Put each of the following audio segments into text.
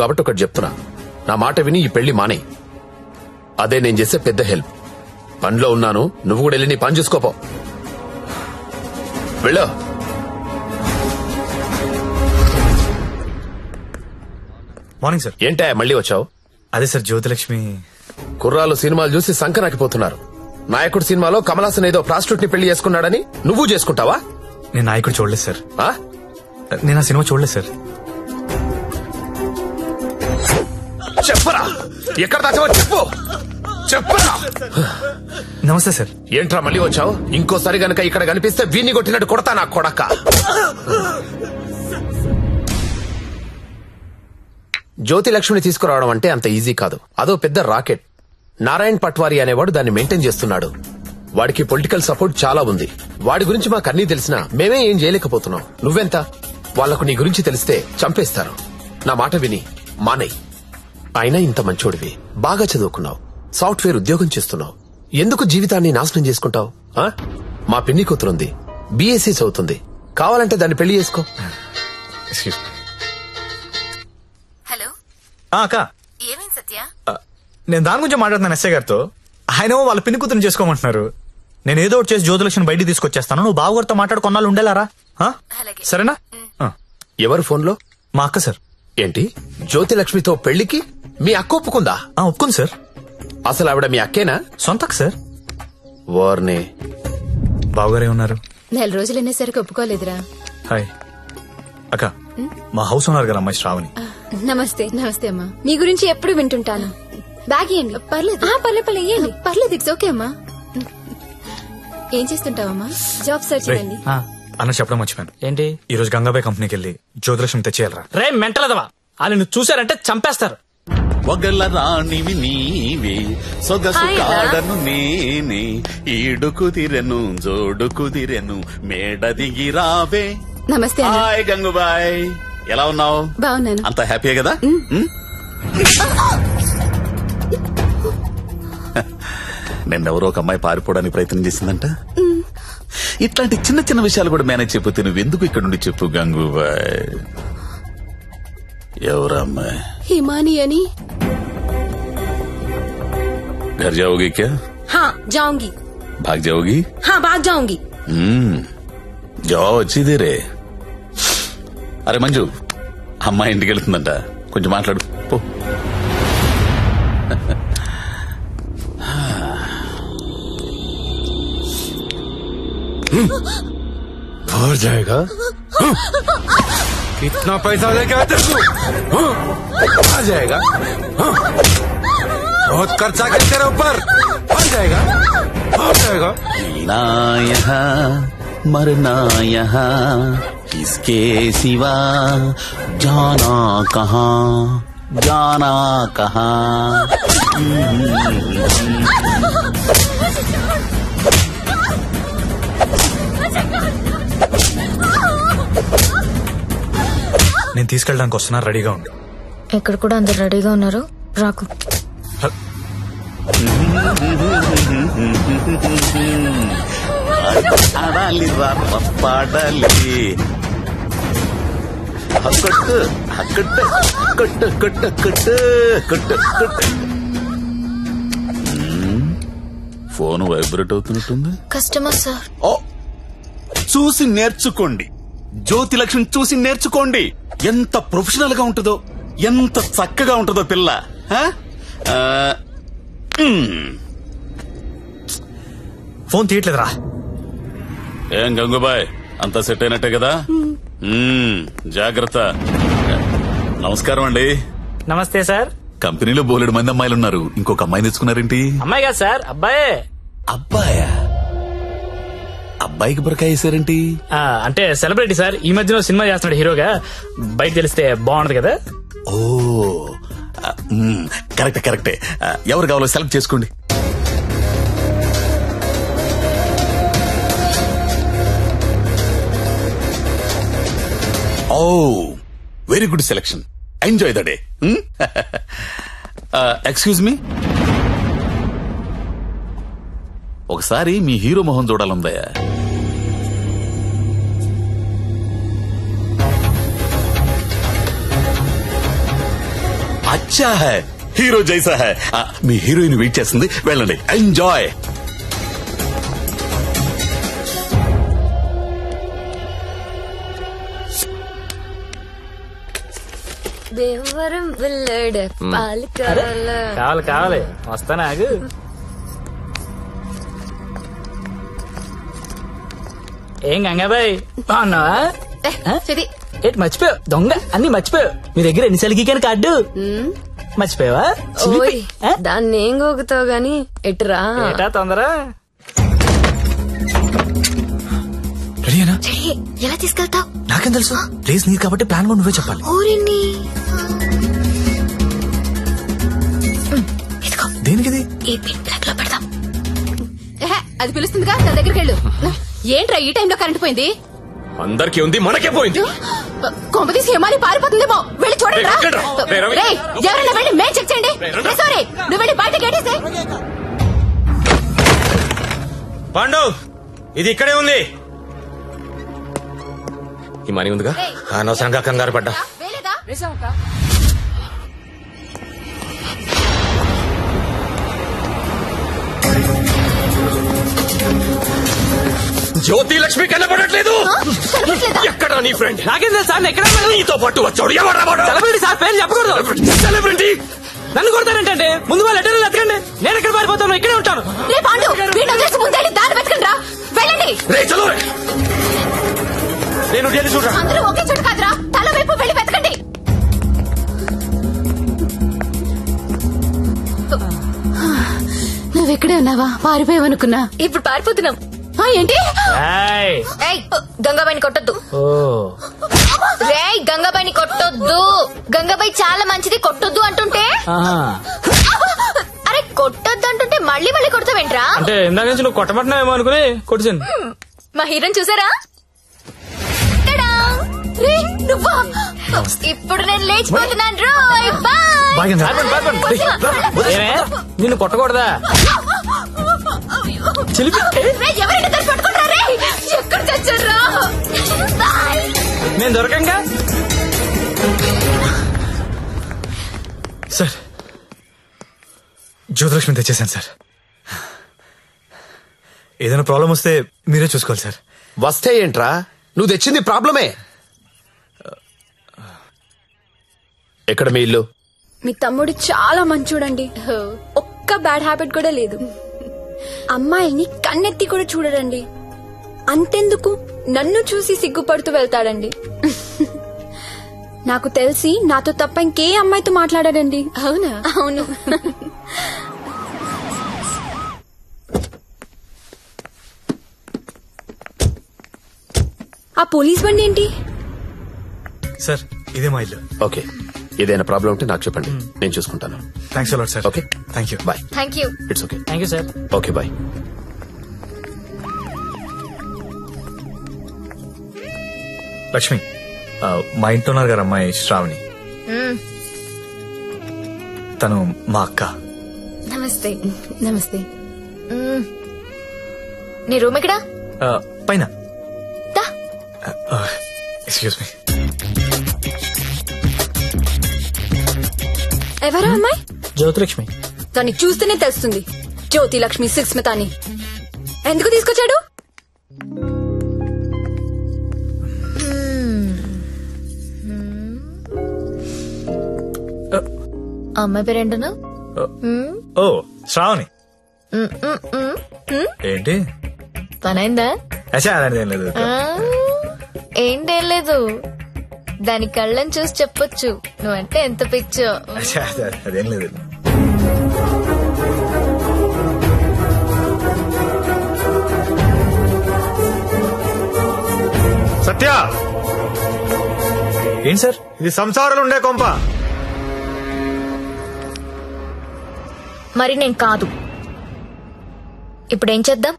కాబట్టి ఒకటి చెప్తున్నా, నా మాట విని ఈ పెళ్లి మానే. అదే నేను చేసే పెద్ద హెల్ప్. పనిలో ఉన్నాను, నువ్వు కూడా వెళ్ళి నీ పని చూసుకోపో. వెళ్ళు. Morning sir. ఏంటా మళ్ళీ వచ్చావు? అదే సార్, జ్యోతిలక్ష్మి కుర్రాలు సినిమాలు చూసి సంకనాకిపోతున్నారు. నాయకుడు సినిమాలో కమల్ హాసన్ ఏదో ప్రాస్టిట్యూట్ ని పెళ్లి చేసుకున్నాడని నువ్వు చేసుకుంటావా? నేను నాయకుడు చూడలేదు సార్. నేను ఆ సినిమా చూడలేదు సార్. చెప్పరా, ఎక్కడ దాచావో చెప్పు. చెప్పరా. నమస్తే సార్. ఏంట్రా మళ్ళీ వచ్చావు? ఇంకోసారి గనక ఇక్కడ కనిపిస్తే వీణ్ణి కొట్టినట్టు కొడతా నా కొడక. జ్యోతిలక్ష్మిని తీసుకురావడం అంటే అంత ఈజీ కాదు. అదో పెద్ద రాకెట్. నారాయణ్ పట్వారీ అనేవాడు దాన్ని మెయింటైన్ చేస్తున్నాడు. వాడికి పొలిటికల్ సపోర్ట్ చాలా ఉంది. వాడి గురించి మాకు అన్నీ తెలిసినా మేమే ఏం చేయలేకపోతున్నాం. నువ్వెంత? వాళ్లకు నీ గురించి తెలిస్తే చంపేస్తారు. నా మాట విని మానేయ్. అయినా ఇంత మంచోడివి, బాగా చదువుకున్నావు, సాఫ్ట్వేర్ ఉద్యోగం చేస్తున్నావు, ఎందుకు జీవితాన్ని నాశనం చేసుకుంటావు? మా పిన్ని కూతురుంది, బీఎస్సీ చదువుతుంది, కావాలంటే దాన్ని పెళ్లి చేసుకో. హలో అక్క, ఏమైంది సత్య? నేను దాని గురించి మాట్లాడుతున్నాను ఎస్ఐ గారితో. ఆయన వాళ్ళ పిన్ని కూతురు చేసుకోమంటున్నారు. నేను ఏదో ఒకటి చేసి జ్యోతిలక్ష్మి బయటికి తీసుకొచ్చేస్తాను. నువ్వు బావగారితో మాట్లాడు, కొన్నాళ్ళు ఉండేలారా? సరేనా? ఎవరు ఫోన్లో? మా అక్క సార్. ఏంటి, జ్యోతిలక్ష్మితో పెళ్లికి మీ అక్క ఒప్పుకుందా? ఒప్పుకుంది సార్. అసలు ఆవిడ మీ అక్కేనా? సొంత అక్క సార్. వార్నే. బావగారే ఉన్నారు. 4 రోజులు అనేసరికి ఒప్పుకోలేదురా. హాయ్ అక్క, మా హౌస్ ఓనర్ గారు అమ్మాయి శ్రావణి. నమస్తే. నమస్తే అమ్మా. మీ గురించి ఎప్పుడు వింటుంటాను. బ్యాగ్ ఇవ్వండి. పర్లేదు పర్లేదు పర్లేదు, ఇట్స్ ఓకే అమ్మా. ఏం చేస్తుంటావమ్మా? జాబ్ సర్చ్ చేయండి. అన్న చెప్పడం మర్చిపోయాను. ఏంటి? ఈ రోజు గంగాబాయ్ కంపెనీకి వెళ్ళి జ్యోతిలక్ష్మి తెచ్చేయాలరా. రే మెంటలదవా, వాళ్ళు నువ్వు చూసారంటే చంపేస్తారు. ఒగల రాణివి నీవే, సొగసు కాడను నేనే, ఈడు కుదిరెను జోడు కుదిరెను, మేడ దిగి రావే. నమస్తే. హాయ్ గంగుబాయ్, ఎలా ఉన్నావు? బాగున్నాను. అంత హ్యాపీయే కదా? నిన్నెవరో ఒక అమ్మాయి పారిపోవడానికి ప్రయత్నం చేసిందంట. ఇట్లాంటి చిన్న చిన్న విషయాలు కూడా మేనేజ్ చెప్పితే నువ్వెందుకు ఇక్కడ నుండి చెప్పు గంగుబాయ్. ఎవరా అమ్మాయి? హిమాని అని. घर जाओगी क्या? हाँ जाऊंगी. भाग जाओगी? हाँ भाग जाऊंगी. जाओ अच्छी देर है. అరే మంజు, అమ్మాయి ఇంటికి వెళ్తుందంట, కొంచెం మాట్లాడు పో. और जाएगा? कितना पैसा लेके आते तू? आ जाएगा? बहुत खर्चा कर तेरे ऊपर. आ जाएगा? आ जाएगा? जीना यहाँ मरना यहाँ, इसके सिवा जाना कहाँ, जाना कहाँ. నేను తీసుకెళ్ళడానికి వస్తున్నా, రెడీగా ఉండు. ఇక్కడ కూడా అందరు రెడీగా ఉన్నారు, రాకు. ఆడాలి పాడాలి, కొట్టు కొట్టు కొట్టు కొట్టు కొట్టు కొట్టు కొట్టు. ఫోన్ వైబ్రేట్ అవుతున్నట్టుంది. Customer sir. ఓ, చూసి నేర్చుకోండి, జ్యోతిలక్ష్మి చూసి నేర్చుకోండి. ఎంత ప్రొఫెషనల్ గా ఉంటుందో, ఎంత చక్కగా ఉంటుందో పిల్ల. ఫోన్ తీయట్లేదురా. ఏం గంగుబాయ్, అంతా సెట్ అయినట్టే కదా? జాగ్రత్త. నమస్కారం అండి. నమస్తే సార్. కంపెనీలో బోలెడు మంది అమ్మాయిలు ఉన్నారు, ఇంకొక అమ్మాయిని తెచ్చుకున్నారేంటి? అమ్మాయి కాదు సార్, అబ్బాయే. అబ్బాయా? అబ్బాయికి బురకాయ వేసారేంటి? అంటే సెలబ్రిటీ సార్, ఈ మధ్యలో సినిమా చేస్తున్నాడు హీరోగా, బయట తెలిస్తే బాగుంటది కదా. ఓ కరెక్టే కరెక్టే. ఎవరు కావాలో సెలెక్ట్ చేసుకోండి. Oh very good selection, enjoy the day. Excuse me, ఒకసారి మీ హీరో మొహం చూడాలందయ్యా. అచ్చా హై, హీరో జైసా హై. మీ హీరోయిన్ వెయిట్ చేస్తుంది, వెళ్ళండి. ఎంజాయ్. దేవరం వెళ్ళాడు పాలు కావాలి కావాలి, వస్తానా ఆగు. ఏం గంగాబాయ్ బాగున్నావా? ఏంటి మర్చిపోయావు? దొంగ అన్ని మర్చిపోయావు. మీ దగ్గర ఎన్నిసార్లు గీకాను కార్డు మర్చిపోయావా? దాన్ని ఏం గోగుతావు గాని ఎటురా ఏటా తొందర. రెడీనా? ఎలా తీసుకెళ్తావు? నాకేం తెలుసు, ప్లేస్ నీది కాబట్టి ప్లాన్ కూడా నువ్వే చెప్పాలి. ఊరిని దేనికిది? ఈ పిన్ ప్లగ్ లో పెడతాం. అది పిలుస్తుందిగా, నా దగ్గరికి వెళ్ళు. ఏంట్రా ఈ టైంలో కరెంట్ పోయింది? అందరికీ ఉంది, మనకే పోయింది. కొంపతీసి హిమాలి పారిపోతుందేమో, వెళ్ళి చూడండి. ఎవరైనా వెళ్ళి మేం చెక్ చేయండి. సారీ, నువ్వు వెళ్ళి బయట గేటేసే. పాండు, ఇది ఇక్కడే ఉంది. ఈ మనీ ఉందిగా, అనవసరంగా కంగారు పడ్డా. జ్యోతి లక్ష్మి కనపడట్లేదు. ఎక్కడ నీ ఫ్రెండ్? నాకేం తెలుసు సార్, ఎక్కడ నీతో పాటు వచ్చాడు. ఎవరా వాడు? సెలబ్రిటీ సార్, పేరు చెప్పకూడదు. సెలబ్రిటీ నన్ను కొడతానంటే ముందు వాళ్ళు లెటర్లు ఎత్తకండి. నేను ఎక్కడ పారిపోతాను, ఇక్కడే ఉంటాను. రే చలో. నేను చూడరా. అందరూ ఒకే చోటు కాదురా, తల వైపు వెళ్ళి వెతకండి. నువ్వెక్కడే ఉన్నావా? పారిపోయావనుకున్నా. ఇప్పుడు పారిపోతున్నాం. ఏంటి? గంగాబాయిని కొట్టొద్దు. రే గంగాబాయిని కొట్టొద్దు. గంగాబాయి చాలా మంచిది, కొట్టొద్దు అంటుంటే. అరే కొట్టొద్దు అంటుంటే మళ్ళీ మళ్ళీ కొడతావేంట్రా? అంటే ఇందాక నుంచి నువ్వు కొట్టబట్టినావేమో అనుకుని కొట్టింది. మా హీరోని చూసారా? నువ్వా? ఇప్పుడు నేను లేచిపోతున్నాను. రోయ్ బాయ్. నిన్ను కొట్టకూడదా? ఎక్కడ చచ్చారా? నేను దొరకంగా. సార్, జ్యోతిలక్ష్మి తెచ్చేసాను సార్. ఏదైనా ప్రాబ్లం వస్తే మీరే చూసుకోవాలి సార్. వస్తే ఏంట్రా, నువ్వు తెచ్చింది ప్రాబ్లమే. ఎక్కడ మీ ఇల్లు? మీ తమ్ముడు చాలా మంచోడండి. ఒక్క బ్యాడ్ హ్యాబిట్ కూడా లేదు. అమ్మాయిని కన్నెత్తి కూడా చూడడండి. అంతెందుకు నన్ను చూసి సిగ్గుపడుతూ వెళ్తాడండి. నాకు తెలిసి నాతో తప్ప ఇంకే అమ్మాయితో మాట్లాడాడండి. అవునా? అవును. ఆ పోలీస్ బండి ఏంటి? సార్, ఇదే మా ఇల్లు. ఓకే, ఏదైనా ప్రాబ్లం ఉంటే నాకు చెప్పండి, నేను చూసుకుంటాను. Thanks a lot sir. Okay, thank you. Bye. Thank you. It's okay. Thank you sir. Okay bye. Lakshmi, మా ఇంట్లో ఉన్నారు గారు అమ్మాయి శ్రావణి. తను మా అక్క. నమస్తే. నమస్తే. నీ రూమ్ ఎక్కడా? పైన. Excuse me. ఎవరా అమ్మాయి? జ్యోతిలక్ష్మి. దాన్ని చూస్తేనే తెలుస్తుంది, జ్యోతి లక్ష్మి సుస్మిత అని. ఎందుకు తీసుకొచ్చాడు? అమ్మాయి పేరేంటనా? ఓ, శ్రావణి. ఏంటి పనైందా? అదేం లేదు. ఏంటేం లేదు, దాని కళ్ళని చూసి చెప్పొచ్చు నువ్వంటే ఎంత పిచ్చో. అదేం లేదు. సత్య, ఏంటి సార్? ఇది సంసారాలు ఉండే కొంప. మరి నేను కాదు. ఇప్పుడేం చేద్దాం?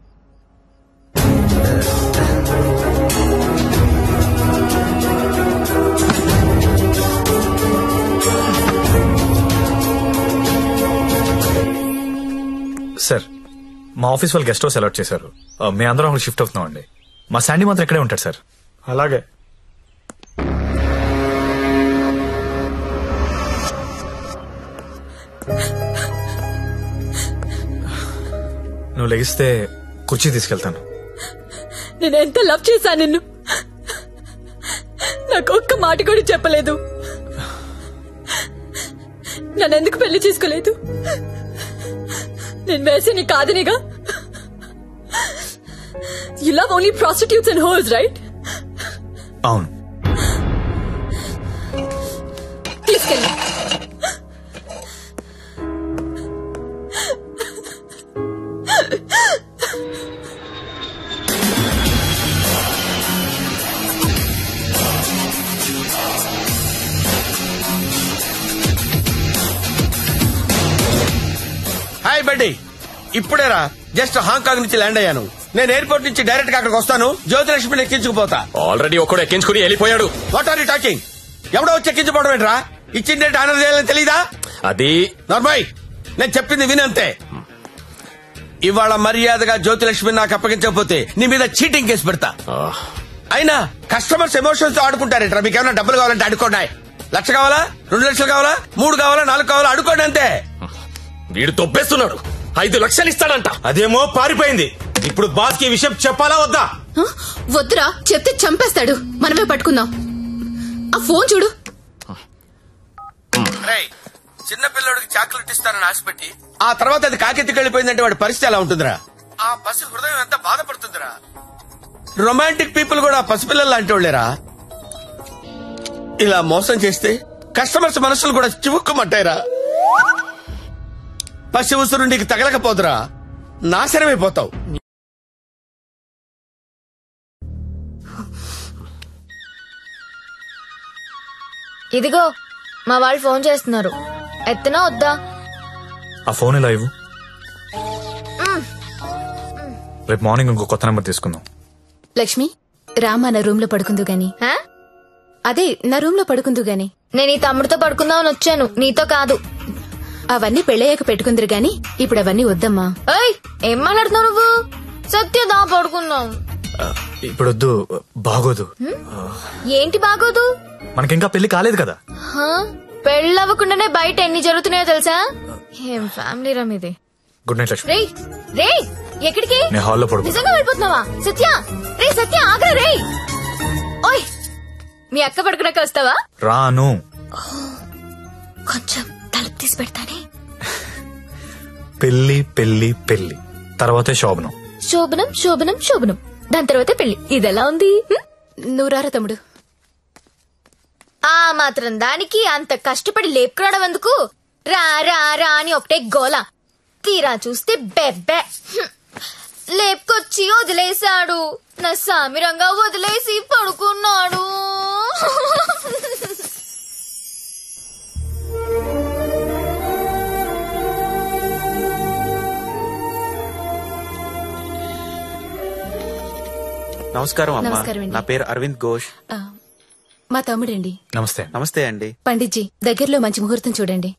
సార్, మా ఆఫీస్ వాళ్ళు గెస్ట్ హౌస్ అలాట్ చేశారు. మేము అందరం అక్కడ షిఫ్ట్ అవుతున్నాం అండి. మా శాండీ మాత్రం ఇక్కడే ఉంటాడు సార్. అలాగే. నువ్వు లెగిస్తే కుర్చీ తీసుకెళ్తాను. నేను ఎంత లవ్ చేశాను నిన్ను, నాకు ఒక్క మాట కూడా చెప్పలేదు. నన్ను ఎందుకు పెళ్లి చేసుకోలేదు? నేను వేసి నీ కాదనిగా. You love only prostitutes and hoes, right? అవును. తీసుకెళ్ళి. హాయ్ బడ్డీ, ఇప్పుడేరా జస్ట్ హాంకాంగ్ నుంచి ల్యాండ్ అయ్యాను. నేను ఎయిర్పోర్ట్ నుంచి డైరెక్ట్ గా అక్కడికి వస్తాను. జ్యోతిలక్ష్మిని ఎక్కించుకుపోతా. ఆల్రెడీ ఒకడు ఎక్కించుకుని వెళ్ళిపోయాడు. What are you talking? ఎవడో వచ్చి ఎక్కించుకోవడం ఏంట్రా? ఇచ్చిన డేట్ ఆనర్ చేయాలని తెలీదా? అది నార్మల్, నేను చెప్పింది వినంతే. ఇవాళ మర్యాదగా జ్యోతిలక్ష్మిని నాకు అప్పగించకపోతే నీ మీద చీటింగ్ కేసు పెడతా. అయినా కస్టమర్స్ ఎమోషన్స్ తో ఆడుకుంటారేంట్రా? మీకు ఏమైనా డబ్బులు కావాలంటే అడుకోండి. 1,00,000 కావాలా, 2 లక్షలు కావాలా, 3 కావాలా, 4 కావాలా, అడుకోండి అంతే. వీడు తొప్పేస్తున్నాడు. 5 లక్షలు ఇస్తాడంట. అదేమో పారిపోయింది. ఇప్పుడు బాస్ కి విషయం చెప్పాలా వద్దా? వద్దురా, చెప్తే చంపేస్తాడు. మనమే పట్టుకుందాం. ఆ ఫోన్ చూడు. చిన్న పిల్లడికి చాక్లెట్ ఇస్తానని ఆశపెట్టి ఆ తర్వాత అది కాకెత్తికి వెళ్ళిపోయిందంటే వాడి పరిస్థితి ఎలా ఉంటుందిరా? ఆ పసి హృదయం ఎంత బాధపడుతుందిరా? రొమాంటిక్ పీపుల్ కూడా పసిపిల్లలు లాంటి వాళ్ళేరా. ఇలా మోసం చేస్తే కస్టమర్స్ మనసులు కూడా చివుక్కుమంటాయిరా. పసి ఉసురు నీకు తగలకపోదురా, నాశనమైపోతావు. ఇదిగో మా వాళ్ళు ఫోన్ చేస్తున్నారు. ఎత్తనా వద్దా? ఆ ఫోన్ ఎలా ఇవ్వు. రేపు మార్నింగ్ ఇంకో కొత్త నెంబర్ తీసుకుందాం. లక్ష్మి, రామా నా రూమ్ లో పడుకుందు గాని. అదే నా రూమ్ లో పడుకుందు గాని. నేను ఈ తమ్ముడితో పడుకుందామని వచ్చాను, నీతో కాదు. అవన్నీ పెళ్ళయ్యాక పెట్టుకుందరు గాని ఇప్పుడు అవన్నీ వద్దమ్మా. ఏయ్, ఏం మాట్లాడుతున్నావు నువ్వు? సత్యదా పడుకుందాం. ఇప్పుడు వద్దు, బాగోదు. ఏంటి బాగోదు? మనకింకా పెళ్లి కాలేదు కదా. పెళ్ళవ్వకుండానే బయట ఎన్ని జరుగుతున్నాయో తెలుసా? ఏం ఫ్యామిలీ రమ్ ఇది. Good night Lakshmi. రేయ్ రేయ్, ఎక్కడికి? నేను హాల్లో పడుకో. నిజంగా వెళ్ళిపోతున్నావా? సత్య, రే సత్య, ఆగ్రా రే. ఓయ్, మీ అక్క పడుకున్నాక వస్తావా? రాను. కొంచెం తలుపు తీసి పెడతానే. పెళ్లి పెళ్లి పెళ్లి తర్వాతే శోభనం. శోభనం శోభనం శోభనం, దాని తర్వాత పెళ్లి. ఇదెలా ఉంది? నువ్వురారా తమ్ముడు. ఆ మాత్రం దానికి అంత కష్టపడి లేపుకురావడం ఎందుకు? రా రా రా అని ఒకటే గోల. తీరా చూస్తే బెబ్బే. లేపుకొచ్చి వదిలేశాడు. నా సామిరంగా వదిలేసి పడుకున్నాడు. నమస్కారం అమ్మా. నమస్కారం అండి. నా పేరు అరవింద్ ఘోష్. మా తమ్ముడండి. నమస్తే. నమస్తే అండి. పండిట్జీ, దగ్గరలో మంచి ముహూర్తం చూడండి.